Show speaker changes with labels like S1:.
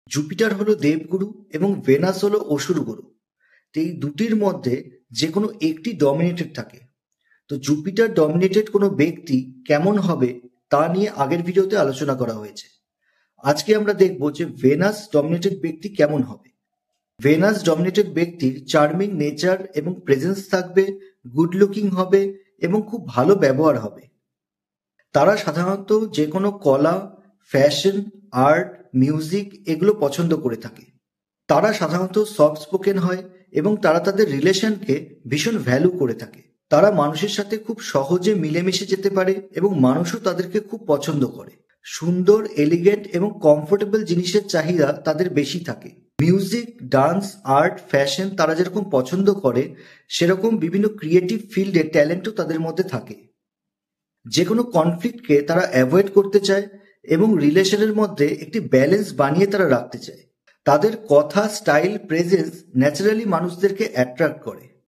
S1: Jupiter হলো দেবগুরু এবং ভেনাস হলো অসুরগুরু। তো এই দুটির মধ্যে যে কোনো একটি ডমিনেটেড থাকে। তো জুপিটার ডমিনেটেড কোনো ব্যক্তি কেমন হবে তা নিয়ে আগের ভিডিওতে আলোচনা করা হয়েছে। আজকে আমরা দেখব যে ভেনাস ডমিনেটেড ব্যক্তি কেমন হবে। ভেনাস ডমিনেটেড ব্যক্তির চার্মিং নেচার এবং প্রেজেন্স থাকবে, গুড লুকিং হবে এবং খুব ভালো ব্যবহার হবে। তারা সাধারণত যে কোনো কলা, ফ্যাশন, আর্ট, মিউজিক এগুলো পছন্দ করে থাকে। তারা সাধারণত সফট স্পোকেন হয় এবং তারা তাদের রিলেশনকে ভীষণ ভ্যালু করে থাকে। তারা মানুষের সাথে খুব সহজে মিলেমিশে যেতে পারে এবং মানুষও তাদেরকে খুব পছন্দ করে। সুন্দর, এলিগেন্ট এবং কমফোর্টেবল জিনিসের চাহিদা তাদের বেশি থাকে। মিউজিক, ডান্স, আর্ট, ফ্যাশন তারা যেরকম পছন্দ করে সেরকম বিভিন্ন ক্রিয়েটিভ ফিল্ডে ট্যালেন্টও তাদের মধ্যে থাকে। যে কোনো কনফ্লিক্টকে তারা অ্যাভয়েড করতে চায় এবং রিলেশনের মধ্যে একটি ব্যালেন্স বানিয়ে তারা রাখতে চায়। তাদের কথা, স্টাইল, প্রেজেন্স ন্যাচারালি মানুষদেরকে অ্যাট্রাক্ট করে।